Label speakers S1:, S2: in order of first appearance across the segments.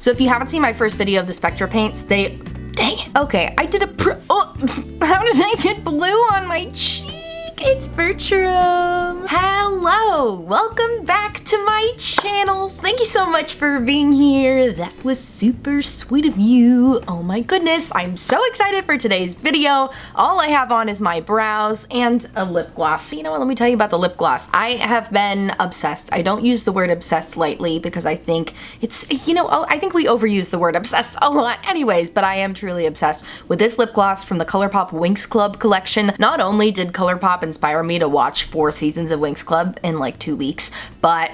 S1: So if you haven't seen my first video of the Spectra Paints, dang it. Okay, I did how did I get blue on my cheek? It's Bertram. Hello, welcome back to my channel. Thank you so much for being here. That was super sweet of you. Oh my goodness, I'm so excited for today's video. All I have on is my brows and a lip gloss. So you know what, let me tell you about the lip gloss. I have been obsessed. I don't use the word obsessed lightly because I think it's, I think we overuse the word obsessed a lot anyways, but I am truly obsessed with this lip gloss from the ColourPop Winx Club collection. Not only did ColourPop inspire me to watch 4 seasons of Winx Club in like 2 weeks, but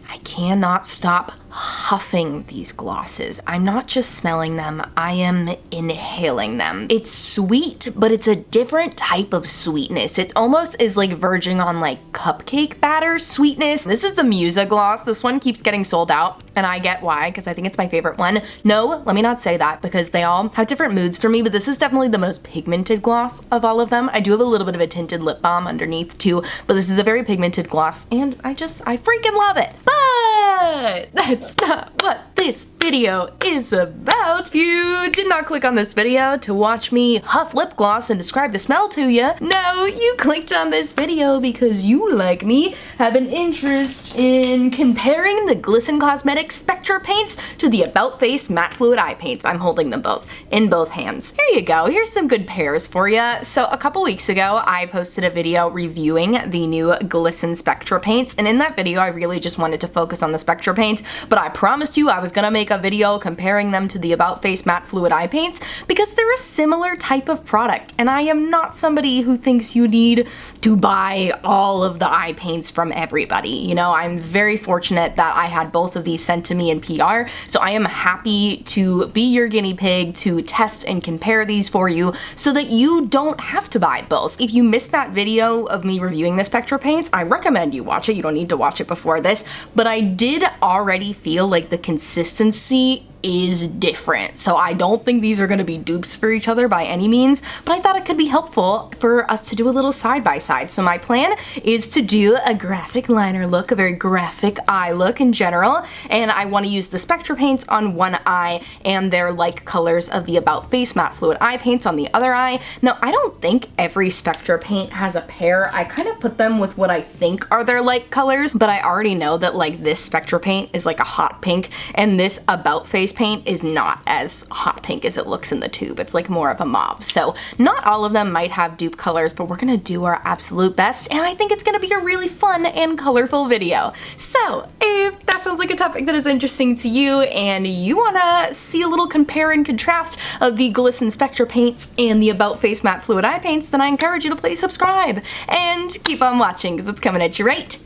S1: I cannot stop huffing these glosses. I'm not just smelling them, I am inhaling them. It's sweet, but it's a different type of sweetness. It almost is like verging on like cupcake batter sweetness. This is the Musa gloss. This one keeps getting sold out, and I get why, because I think it's my favorite one. No, let me not say that, because they all have different moods for me, but this is definitely the most pigmented gloss of all of them. I do have a little bit of a tinted lip balm underneath too, but this is a very pigmented gloss, and I freaking love it. But that's not what this video is about. You did not click on this video to watch me huff lip gloss and describe the smell to you. No, you clicked on this video because you, like me, have an interest in comparing the Glisten Cosmetics Spectra Paints to the About Face Matte Fluid Eye Paints. I'm holding them both in both hands. Here you go. Here's some good pairs for you. So a couple weeks ago, I posted a video reviewing the new Glisten Spectra Paints, and in that video, I really just wanted to focus on the Spectra Paints, but I promised you I was gonna make a video comparing them to the About Face Matte Fluid Eye Paints because they're a similar type of product, and I am not somebody who thinks you need to buy all of the eye paints from everybody. You know, I'm very fortunate that I had both of these sent to me in PR, so I am happy to be your guinea pig to test and compare these for you so that you don't have to buy both. If you missed that video of me reviewing the Spectra Paints, I recommend you watch it. You don't need to watch it before this, but I did already feel like the consistency is different. So I don't think these are going to be dupes for each other by any means, but I thought it could be helpful for us to do a little side by side. So my plan is to do a graphic liner look, a very graphic eye look in general, and I want to use the Spectra paints on one eye and their like colors of the About Face Matte Fluid Eye paints on the other eye. Now, I don't think every Spectra paint has a pair. I kind of put them with what I think are their like colors, but I already know that like this Spectra paint is like a hot pink, and this About Face paint is not as hot pink as it looks in the tube. It's like more of a mauve. So not all of them might have dupe colors, but we're gonna do our absolute best, and I think it's gonna be a really fun and colorful video. So if that sounds like a topic that is interesting to you and you wanna see a little compare and contrast of the Glisten Spectra paints and the About Face Matte Fluid Eye paints, then I encourage you to please subscribe and keep on watching because it's coming at you right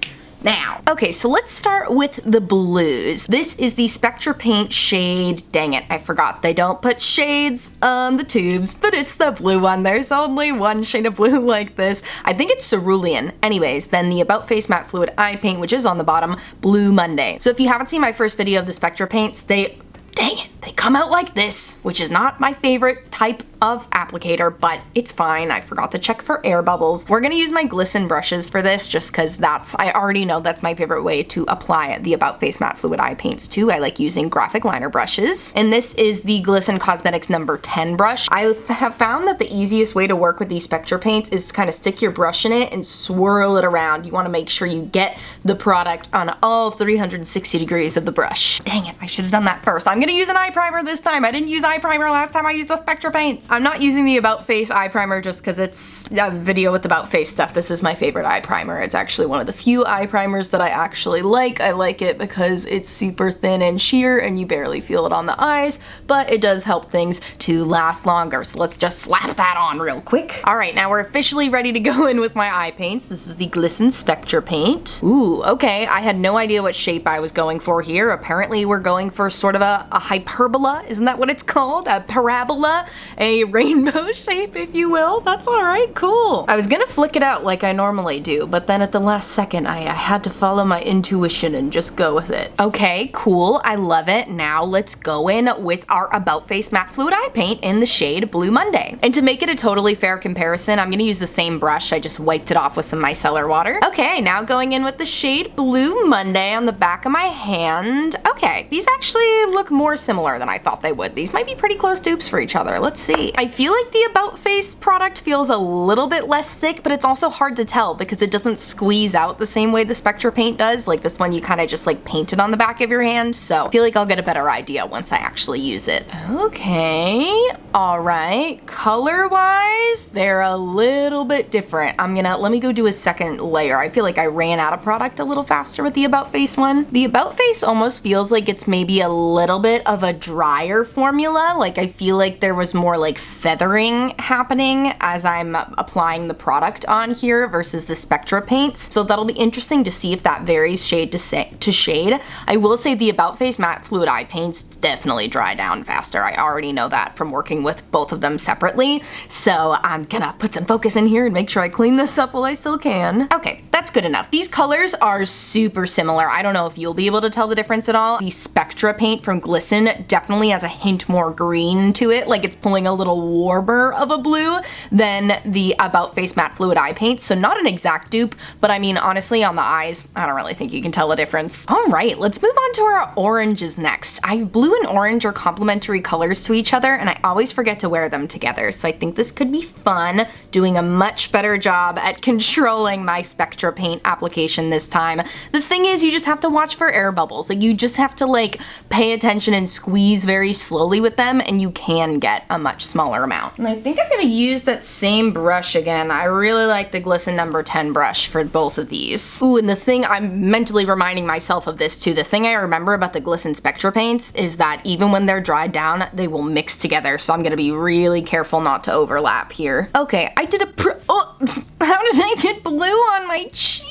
S1: now. Okay, so let's start with the blues. This is the Spectra Paint shade, dang it, I forgot. They don't put shades on the tubes, but it's the blue one. There's only one shade of blue like this. I think it's Cerulean. Anyways, then the About Face Matte Fluid Eye Paint, which is on the bottom, Blue Monday. So if you haven't seen my first video of the Spectra Paints, dang it, they come out like this, which is not my favorite type of applicator, but it's fine. I forgot to check for air bubbles. We're gonna use my Glisten brushes for this just because I already know that's my favorite way to apply the About Face Matte Fluid Eye Paints too. I like using graphic liner brushes. And this is the Glisten Cosmetics number 10 brush. I have found that the easiest way to work with these Spectra paints is to kind of stick your brush in it and swirl it around. You wanna make sure you get the product on all 360 degrees of the brush. Dang it, I should have done that first. I'm gonna use an eye primer this time. I didn't use eye primer last time I used the Spectra paints. I'm not using the About Face eye primer just because it's a video with About Face stuff. This is my favorite eye primer. It's actually one of the few eye primers that I actually like. I like it because it's super thin and sheer and you barely feel it on the eyes, but it does help things to last longer. So let's just slap that on real quick. All right, now we're officially ready to go in with my eye paints. This is the Glisten Spectra paint. Ooh, okay. I had no idea what shape I was going for here. Apparently we're going for sort of a hyper hyperbola, isn't that what it's called? A parabola, a rainbow shape, if you will. That's all right, cool. I was gonna flick it out like I normally do, but then at the last second, I had to follow my intuition and just go with it. Okay, cool, I love it. Now let's go in with our About Face Matte Fluid Eye Paint in the shade Blue Monday. And to make it a totally fair comparison, I'm gonna use the same brush. I just wiped it off with some micellar water. Okay, now going in with the shade Blue Monday on the back of my hand. Okay, these actually look more similar than I thought they would. These might be pretty close dupes for each other. Let's see. I feel like the About Face product feels a little bit less thick, but it's also hard to tell because it doesn't squeeze out the same way the Spectra paint does. Like this one, you kind of just like paint it on the back of your hand. So I feel like I'll get a better idea once I actually use it. Okay, all right. Color-wise, they're a little bit different. Let me go do a second layer. I feel like I ran out of product a little faster with the About Face one. The About Face almost feels like it's maybe a little bit of a drier formula. Like I feel like there was more like feathering happening as I'm applying the product on here versus the Spectra paints. So that'll be interesting to see if that varies shade to shade. I will say the About Face Matte Fluid Eye Paints definitely dry down faster. I already know that from working with both of them separately. So I'm gonna put some focus in here and make sure I clean this up while I still can. Okay, that's good enough. These colors are super similar. I don't know if you'll be able to tell the difference at all. The Spectra paint from Glisten definitely has a hint more green to it, like it's pulling a little warmer of a blue than the About Face Matte Fluid Eye Paint. So not an exact dupe, but I mean, honestly, on the eyes, I don't really think you can tell the difference. All right, let's move on to our oranges next. Blue and orange are complementary colors to each other, and I always forget to wear them together. So I think this could be fun, doing a much better job at controlling my Spectra paint application this time. The thing is, you just have to watch for air bubbles. Like you just have to like pay attention and squeeze very slowly with them, and you can get a much smaller amount. And I think I'm gonna use that same brush again. I really like the Glisten number 10 brush for both of these. Ooh, and the thing, I'm mentally reminding myself of this too. The thing I remember about the Glisten Spectra paints is that even when they're dried down, they will mix together. So I'm gonna be really careful not to overlap here. Okay, I did oh, how did I get blue on my cheek?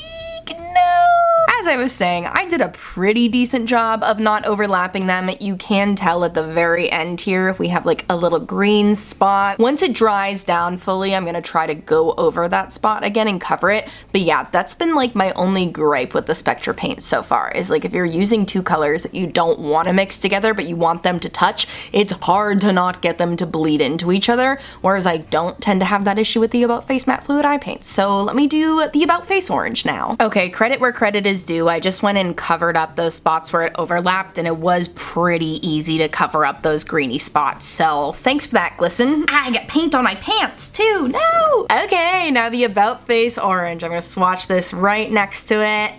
S1: No! As I was saying, I did a pretty decent job of not overlapping them. You can tell at the very end here, we have like a little green spot. Once it dries down fully, I'm gonna try to go over that spot again and cover it. But yeah, that's been like my only gripe with the Spectra paint so far, is like if you're using two colors that you don't want to mix together, but you want them to touch, it's hard to not get them to bleed into each other, whereas I don't tend to have that issue with the About Face Matte Fluid Eye Paint. So let me do the About Face Orange now. Okay, credit where credit is due. I just went and covered up those spots where it overlapped, and it was pretty easy to cover up those greeny spots. So thanks for that, Glisten. I got paint on my pants too, no! Okay, now the About Face Orange. I'm gonna swatch this right next to it.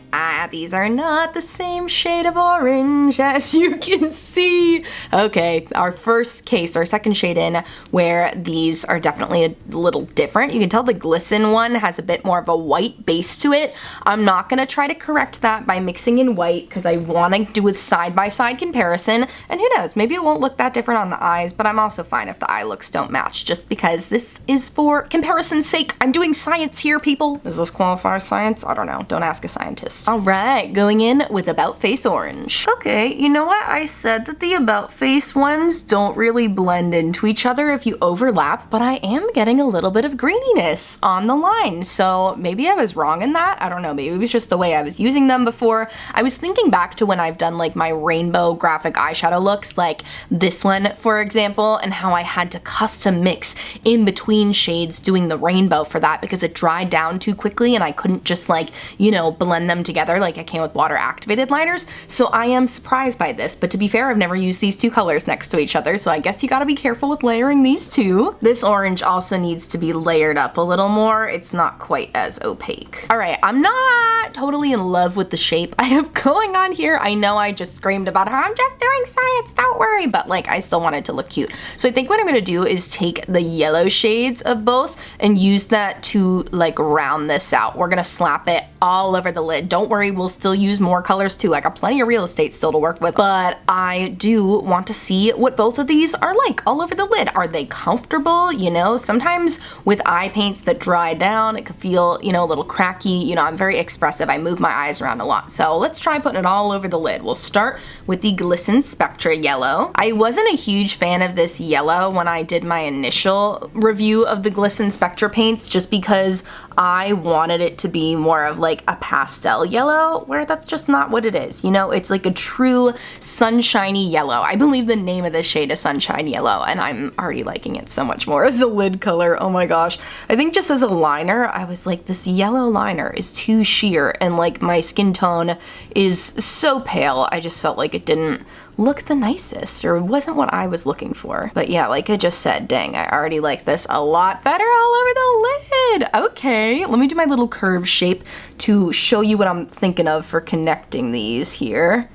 S1: These are not the same shade of orange as you can see. Okay, our second shade in, where these are definitely a little different. You can tell the Glisten one has a bit more of a white base to it. I'm not gonna try to correct that by mixing in white because I want to do a side-by-side comparison, and who knows, maybe it won't look that different on the eyes, but I'm also fine if the eye looks don't match, just because this is for comparison's sake. I'm doing science here, people. Does this qualify as science? I don't know. Don't ask a scientist. All right, going in with About Face Orange. Okay, you know what? I said that the About Face ones don't really blend into each other if you overlap, but I am getting a little bit of greeniness on the line, so maybe I was wrong in that. I don't know, maybe it was just the way I was using them before. I was thinking back to when I've done like my rainbow graphic eyeshadow looks, like this one, for example, and how I had to custom mix in between shades doing the rainbow for that because it dried down too quickly and I couldn't just like, you know, blend them together like I can with water activated liners. So I am surprised by this, but to be fair, I've never used these two colors next to each other, so I guess you gotta be careful with layering these two. This orange also needs to be layered up a little more. It's not quite as opaque. All right, I'm not totally in love with the shape I have going on here. I know I just screamed about how I'm just doing science, don't worry, but like I still want it to look cute. So I think what I'm gonna do is take the yellow shades of both and use that to like round this out. We're gonna slap it all over the lid. Don't worry, we'll still use more colors too. I got plenty of real estate still to work with, but I do want to see what both of these are like all over the lid. Are they comfortable? You know, sometimes with eye paints that dry down, it can feel, you know, a little cracky. You know, I'm very expressive. I move my eyes around a lot. So let's try putting it all over the lid. We'll start with the Glisten Spectra Yellow. I wasn't a huge fan of this yellow when I did my initial review of the Glisten Spectra paints, just because I wanted it to be more of like a pastel yellow, where that's just not what it is. You know, it's like a true sunshiny yellow. I believe the name of this shade is Sunshine Yellow, and I'm already liking it so much more as a lid color. Oh my gosh. I think just as a liner, I was like, this yellow liner is too sheer, and like my skin tone is so pale. I just felt like it didn't look the nicest, or wasn't what I was looking for. But yeah, like I just said, dang, I already like this a lot better all over the lid. Okay, let me do my little curve shape to show you what I'm thinking of for connecting these here.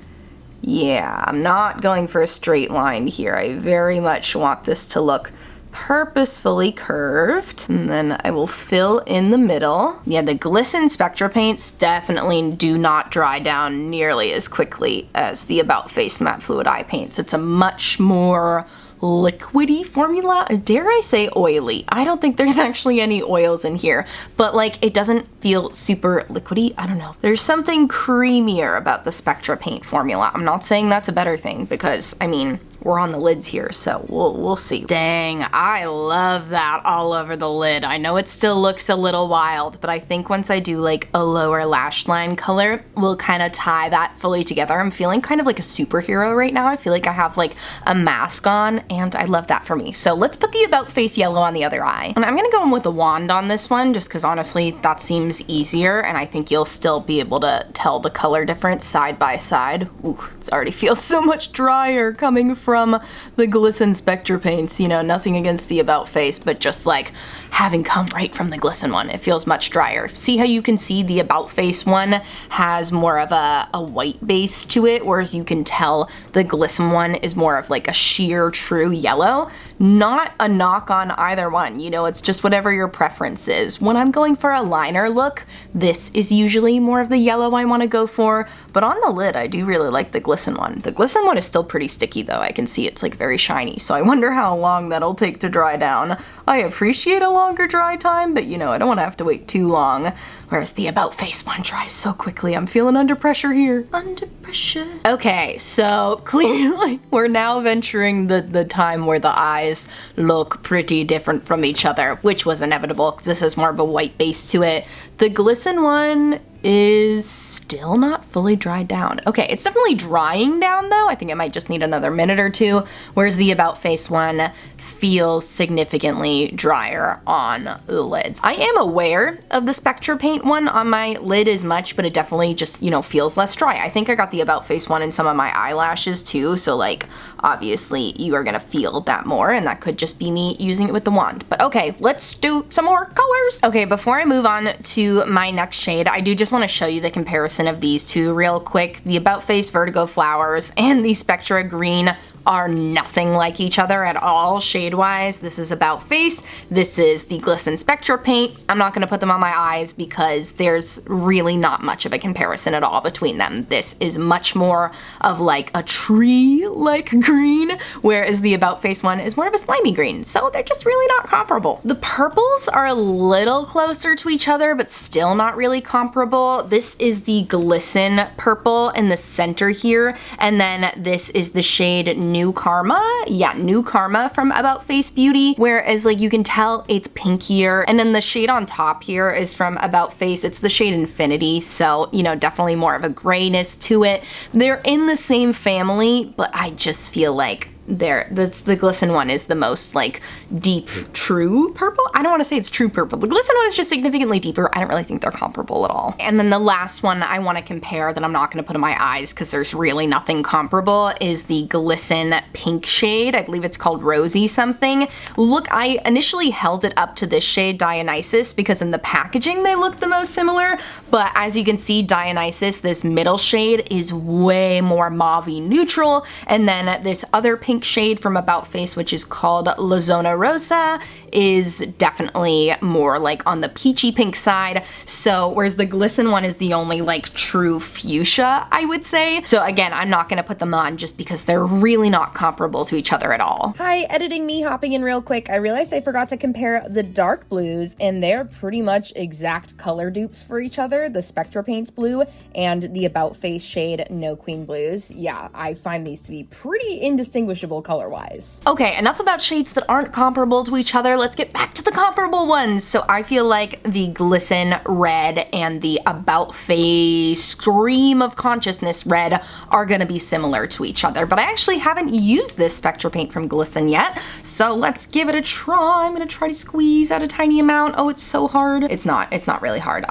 S1: Yeah, I'm not going for a straight line here. I very much want this to look purposefully curved, and then I will fill in the middle. Yeah, the Glisten Spectra paints definitely do not dry down nearly as quickly as the About Face Matte Fluid Eye paints. It's a much more liquidy formula. Dare I say oily? I don't think there's actually any oils in here, but like it doesn't feel super liquidy. I don't know. There's something creamier about the Spectra paint formula. I'm not saying that's a better thing, because I mean, we're on the lids here, so we'll see. Dang, I love that all over the lid. I know it still looks a little wild, but I think once I do like a lower lash line color, we'll kind of tie that fully together. I'm feeling kind of like a superhero right now. I feel like I have like a mask on, and I love that for me. So let's put the About Face Yellow on the other eye. And I'm gonna go in with a wand on this one, just because honestly, that seems easier, and I think you'll still be able to tell the color difference side by side. Ooh, it already feels so much drier coming from the Glisten Spectra paints. You know, nothing against the About Face, but just like having come right from the Glisten one, it feels much drier. See how you can see the About Face one has more of a white base to it, whereas you can tell the Glisten one is more of like a sheer true yellow. Not a knock on either one, you know, it's just whatever your preference is. When I'm going for a liner look, this is usually more of the yellow I want to go for, but on the lid I do really like the Glisten one. The Glisten one is still pretty sticky though. I can see it's like very shiny, so I wonder how long that'll take to dry down. I appreciate a longer dry time, but you know, I don't want to have to wait too long, whereas the About Face one dries so quickly. I'm feeling under pressure here. Under pressure. Okay, so clearly we're now venturing the time where the eyes look pretty different from each other, which was inevitable because this has more of a white base to it. The Glisten one is still not fully dried down. Okay, it's definitely drying down though. I think it might just need another minute or two, whereas the About Face one feels significantly drier on the lids. I am aware of the Spectra paint one on my lid as much, but it definitely just, you know, feels less dry. I think I got the About Face one in some of my eyelashes too, so like obviously you are gonna feel that more, and that could just be me using it with the wand. But okay, let's do some more colors. Okay, before I move on to my next shade, I do just want to show you the comparison of these two real quick. The About Face Vertigo Flowers and the Spectra Green are nothing like each other at all shade-wise. This is About Face, this is the Glisten Spectra paint. I'm not going to put them on my eyes because there's really not much of a comparison at all between them. This is much more of like a tree-like green, whereas the About Face one is more of a slimy green, so they're just really not comparable. The purples are a little closer to each other, but still not really comparable. This is the Glisten purple in the center here, and then this is the shade New Karma. Yeah, New Karma from About Face Beauty, whereas like you can tell it's pinkier. And then the shade on top here is from About Face. It's the shade Infinity, so you know, definitely more of a grayness to it. They're in the same family, but I just feel like the Glisten one is the most like deep true purple. I don't want to say it's true purple. The Glisten one is just significantly deeper. I don't really think they're comparable at all. And then the last one I want to compare that I'm not going to put in my eyes because there's really nothing comparable is the Glisten pink shade. I believe it's called Rosy something. Look, I initially held it up to this shade Dionysus because in the packaging they look the most similar, but as you can see, Dionysus, this middle shade, is way more mauve-y neutral, and then this other pink pink shade from About Face, which is called La Zona Rosa, is definitely more like on the peachy pink side. So whereas the Glisten one is the only like true fuchsia, I would say. So again, I'm not gonna put them on just because they're really not comparable to each other at all.
S2: Hi, editing me hopping in real quick. I realized I forgot to compare the dark blues, and they're pretty much exact color dupes for each other. The Spectra Paints blue and the About Face shade No Queen blues. Yeah, I find these to be pretty indistinguishable color-wise.
S1: Okay, enough about shades that aren't comparable to each other. Let's get back to the comparable ones. So I feel like the Glisten red and the About Face Stream of Consciousness red are gonna be similar to each other, but I actually haven't used this Spectra paint from Glisten yet, so let's give it a try. I'm gonna try to squeeze out a tiny amount. Oh, it's so hard. It's not really hard.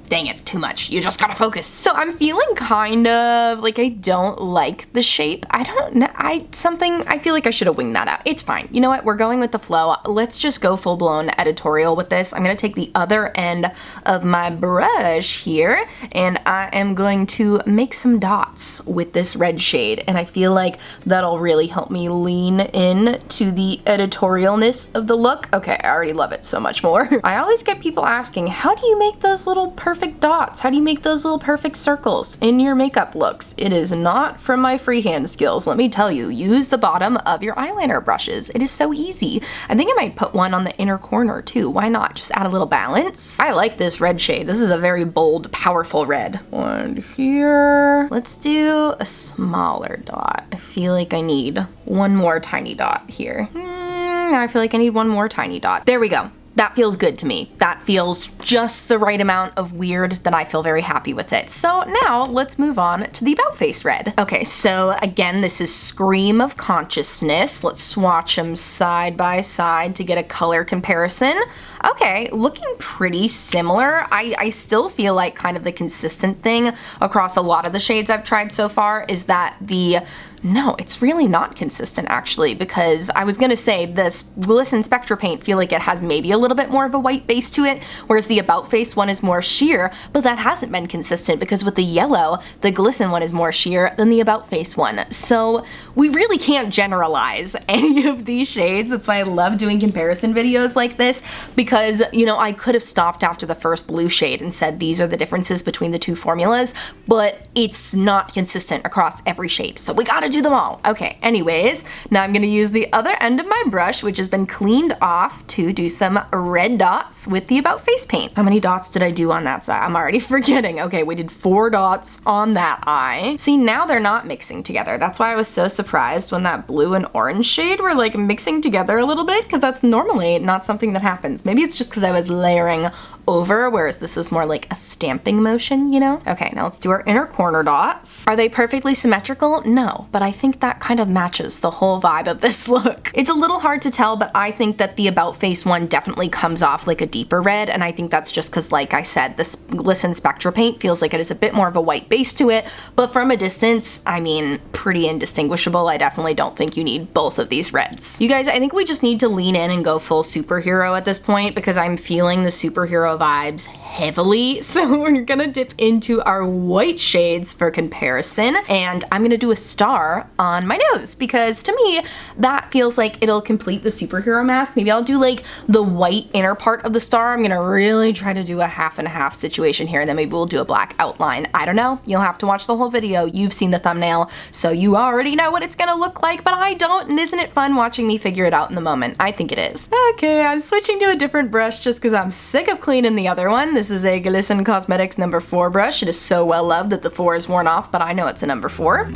S1: Dang it, too much. You just gotta focus. So I'm feeling kind of like I don't like the shape. I don't know, I feel like I should have winged that out. It's fine. You know what, we're going with the flow. Let's just go full blown editorial with this. I'm gonna take the other end of my brush here and I am going to make some dots with this red shade, and I feel like that'll really help me lean in to the editorialness of the look. Okay, I already love it so much more. I always get people asking, how do you make those little perfect dots? How do you make those little perfect circles in your makeup looks? It is not from my freehand skills, let me tell you. Use the bottom of your eyeliner brushes. It is so easy. I think I might put one on the inner corner too. Why not? Just add a little balance. I like this red shade. This is a very bold, powerful red. One here. Let's do a smaller dot. I feel like I need one more tiny dot here. I feel like I need one more tiny dot. There we go. That feels good to me. That feels just the right amount of weird that I feel very happy with it. So now let's move on to the About Face red. Okay, so again, this is Stream of Consciousness. Let's swatch them side by side to get a color comparison. Okay, looking pretty similar. I still feel like kind of the consistent thing across a lot of the shades I've tried so far is that no, it's really not consistent actually, because I was gonna say this Glisten Spectra paint feel like it has maybe a little bit more of a white base to it, whereas the About Face one is more sheer, but that hasn't been consistent because with the yellow, the Glisten one is more sheer than the About Face one. So we really can't generalize any of these shades. That's why I love doing comparison videos like this, because, you know, I could have stopped after the first blue shade and said these are the differences between the two formulas, but it's not consistent across every shade. So we gotta do them all. Okay, anyways, now I'm gonna use the other end of my brush, which has been cleaned off, to do some red dots with the About Face paint. How many dots did I do on that side? I'm already forgetting. Okay, we did 4 dots on that eye. See, now they're not mixing together. That's why I was so surprised when that blue and orange shade were like mixing together a little bit, because that's normally not something that happens. Maybe it's just because I was layering over, whereas this is more like a stamping motion, you know? Okay, now let's do our inner corner dots. Are they perfectly symmetrical? No, but I think that kind of matches the whole vibe of this look. It's a little hard to tell, but I think that the About Face one definitely comes off like a deeper red, and I think that's just because, like I said, this Glisten Spectra paint feels like it has a bit more of a white base to it, but from a distance, I mean, pretty indistinguishable. I definitely don't think you need both of these reds. You guys, I think we just need to lean in and go full superhero at this point, because I'm feeling the superhero vibes heavily. So we're gonna dip into our white shades for comparison, and I'm gonna do a star on my nose, because to me that feels like it'll complete the superhero mask. Maybe I'll do like the white inner part of the star. I'm gonna really try to do a half and a half situation here, and then maybe we'll do a black outline. I don't know. You'll have to watch the whole video. You've seen the thumbnail, so you already know what it's gonna look like, but I don't, and isn't it fun watching me figure it out in the moment? I think it is. Okay, I'm switching to a different brush just because I'm sick of cleaning the other one. This is a Glisten Cosmetics number 4 brush. It is so well loved that the 4 is worn off, but I know it's a number 4.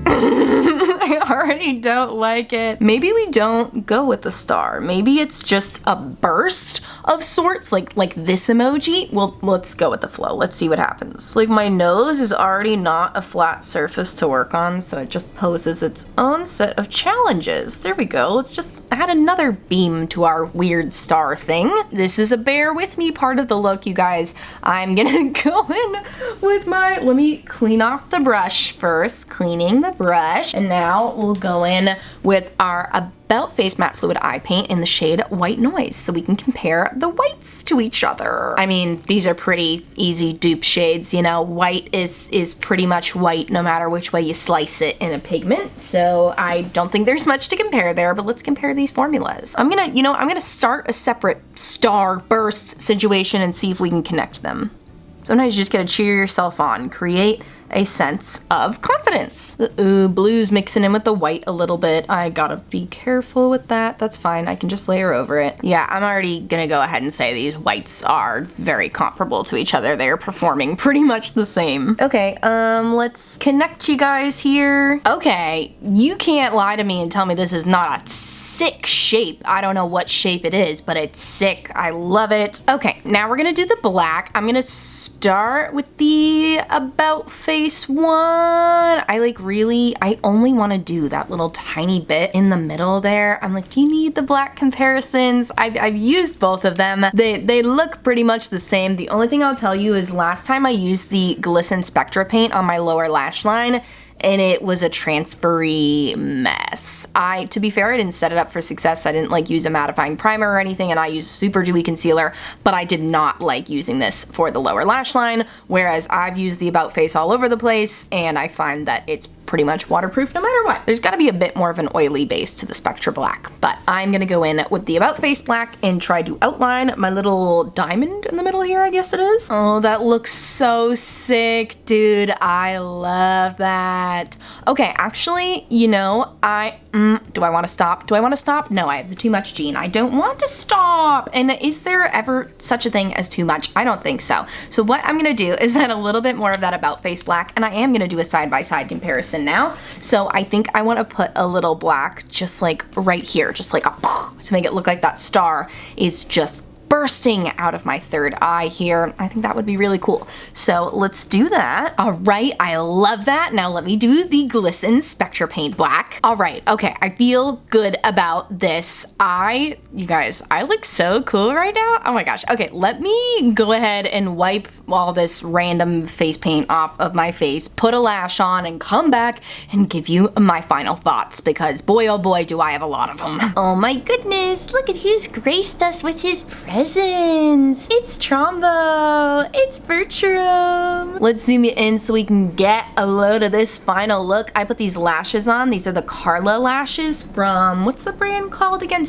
S1: I already don't like it. Maybe we don't go with the star. Maybe it's just a burst of sorts, like this emoji. Well, let's go with the flow. Let's see what happens. Like, my nose is already not a flat surface to work on, so it just poses its own set of challenges. There we go. Let's just add another beam to our weird star thing. This is a bear with me part of the look, you guys. I'm gonna go in with my, let me clean off the brush first. Cleaning the brush, and now now we'll go in with our About Face Matte Fluid Eye Paint in the shade White Noise so we can compare the whites to each other. I mean, these are pretty easy dupe shades, you know. White is pretty much white no matter which way you slice it in a pigment, so I don't think there's much to compare there, but let's compare these formulas. I'm gonna start a separate star burst situation and see if we can connect them. Sometimes you just gotta cheer yourself on, create a sense of confidence. Blue's mixing in with the white a little bit. I gotta be careful with that. That's fine, I can just layer over it. Yeah, I'm already gonna go ahead and say these whites are very comparable to each other. They're performing pretty much the same. Okay, let's connect you guys here. Okay, you can't lie to me and tell me this is not a sick shape. I don't know what shape it is, but it's sick. I love it. Okay, now we're gonna do the black. I'm gonna start with the About Face one. I only want to do that little tiny bit in the middle there. I'm like, do you need the black comparisons? I've used both of them. They look pretty much the same. The only thing I'll tell you is last time I used the Glisten Spectra paint on my lower lash line, and it was a transfery mess. To be fair, I didn't set it up for success. I didn't like use a mattifying primer or anything, and I used super dewy concealer, but I did not like using this for the lower lash line, whereas I've used the About Face all over the place, and I find that it's pretty much waterproof no matter what. There's gotta be a bit more of an oily base to the Spectra Black, but I'm gonna go in with the About Face Black and try to outline my little diamond in the middle here, I guess it is. Oh, that looks so sick, dude. I love that. Okay, actually, you know, do I wanna stop? Do I wanna stop? No, I have the too much gene. I don't want to stop. And is there ever such a thing as too much? I don't think so. So what I'm gonna do is add a little bit more of that About Face Black, and I am gonna do a side-by-side comparison now. So I think I want to put a little black just like right here, just like to make it look like that star is just bursting out of my third eye here. I think that would be really cool. So let's do that. All right, I love that. Now let me do the Glisten Spectra Paint Black. All right, okay, I feel good about this. You guys, I look so cool right now. Oh my gosh. Okay, let me go ahead and wipe all this random face paint off of my face, put a lash on, and come back and give you my final thoughts, because boy, oh boy, do I have a lot of them. Oh my goodness, look at who's graced us with his presence. It's Trombo. It's Bertram. Let's zoom it in so we can get a load of this final look. I put these lashes on. These are the Carla lashes from, what's the brand called again?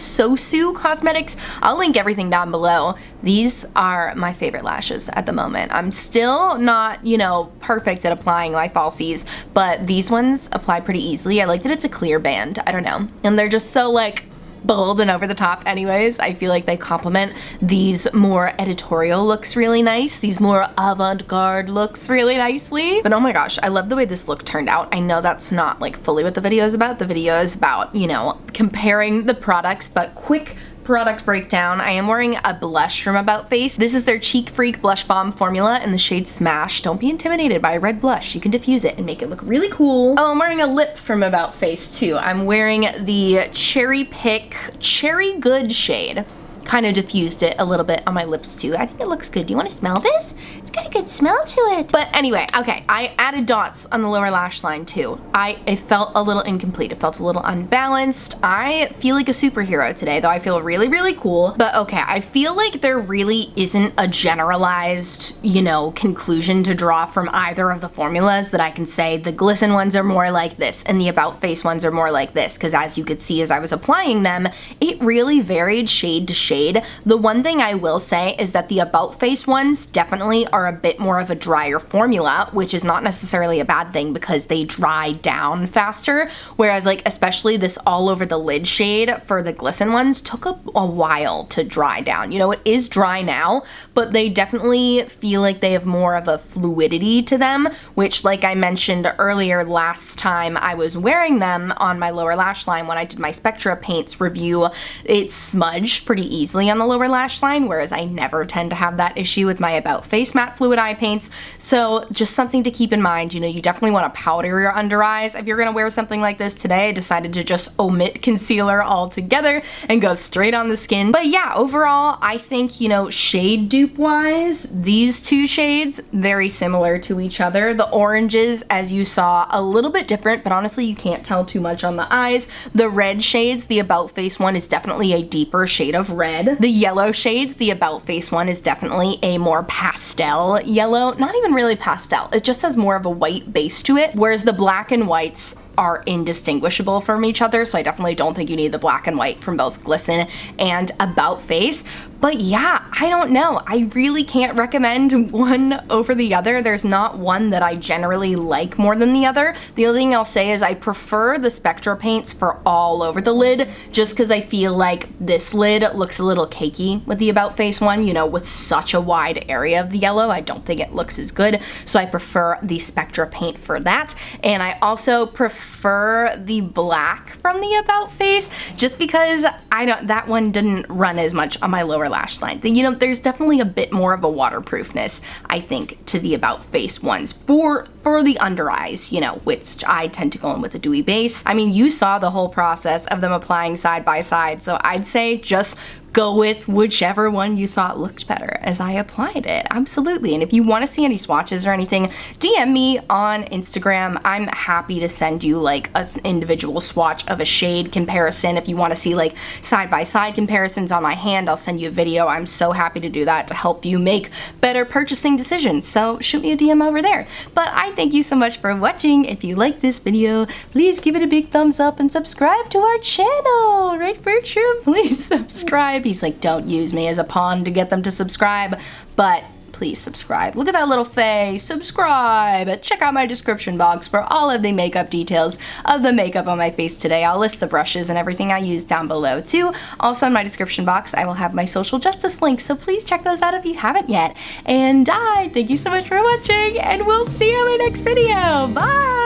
S1: Causemetics. I'll link everything down below. These are my favorite lashes at the moment. I'm still not, you know, perfect at applying my falsies, but these ones apply pretty easily. I like that it's a clear band. I don't know. And they're just so like bold and over the top anyways. I feel like they complement these more editorial looks really nice, these more avant-garde looks really nicely. But oh my gosh, I love the way this look turned out. I know that's not like fully what the video is about. The video is about, you know, comparing the products, but quick product breakdown. I am wearing a blush from About Face. This is their Cheek Freak Blush Bomb formula in the shade Smash. Don't be intimidated by a red blush. You can diffuse it and make it look really cool. Oh, I'm wearing a lip from About Face too. I'm wearing the Cherry Pick Cherry Good shade. Kind of diffused it a little bit on my lips too. I think it looks good. Do you want to smell this? It's got a good smell to it. But anyway, okay, I added dots on the lower lash line too. It felt a little incomplete. It felt a little unbalanced. I feel like a superhero today, though I feel really, really cool. But okay, I feel like there really isn't a generalized, you know, conclusion to draw from either of the formulas that I can say the Glisten ones are more like this and the About Face ones are more like this, because as you could see as I was applying them, it really varied shade to shade. The one thing I will say is that the About Face ones definitely are a bit more of a drier formula, which is not necessarily a bad thing because they dry down faster, whereas like especially this all over the lid shade for the Glisten ones took a while to dry down. You know, it is dry now, but they definitely feel like they have more of a fluidity to them, which like I mentioned earlier last time I was wearing them on my lower lash line when I did my Spectra Paints review, it smudged pretty easily on the lower lash line, whereas I never tend to have that issue with my About Face matte matte fluid eye paints. So just something to keep in mind, you know, you definitely want to powder your under eyes. If you're gonna wear something like this today, I decided to just omit concealer altogether and go straight on the skin. But yeah, overall, I think, you know, shade dupe wise, these two shades, very similar to each other. The oranges, as you saw, a little bit different, but honestly, you can't tell too much on the eyes. The red shades, the About Face one is definitely a deeper shade of red. The yellow shades, the About Face one is definitely a more pastel yellow. Not even really pastel, it just has more of a white base to it, whereas the black and whites are indistinguishable from each other, so I definitely don't think you need the black and white from both Glisten and About Face. But yeah, I don't know. I really can't recommend one over the other. There's not one that I generally like more than the other. The only thing I'll say is I prefer the Spectra paints for all over the lid, just because I feel like this lid looks a little cakey with the About Face one, you know, with such a wide area of the yellow. I don't think it looks as good, so I prefer the Spectra paint for that. And I also prefer the black from the About Face, just because that one didn't run as much on my lower lash line. You know, there's definitely a bit more of a waterproofness, I think, to the About Face ones for the under eyes, you know, which I tend to go in with a dewy base. I mean, you saw the whole process of them applying side by side, so I'd say just go with whichever one you thought looked better as I applied it. Absolutely. And if you want to see any swatches or anything, DM me on Instagram. I'm happy to send you like an individual swatch of a shade comparison. If you want to see like side-by-side comparisons on my hand, I'll send you a video. I'm so happy to do that to help you make better purchasing decisions. So shoot me a DM over there. But I thank you so much for watching. If you like this video, please give it a big thumbs up and subscribe to our channel. Right, Bertram? Please subscribe. He's like, don't use me as a pawn to get them to subscribe, but please subscribe. Look at that little face. Subscribe. Check out my description box for all of the makeup details of the makeup on my face today. I'll list the brushes and everything I use down below too. Also in my description box, I will have my social justice links, so please check those out if you haven't yet. And thank you so much for watching, and we'll see you in my next video. Bye!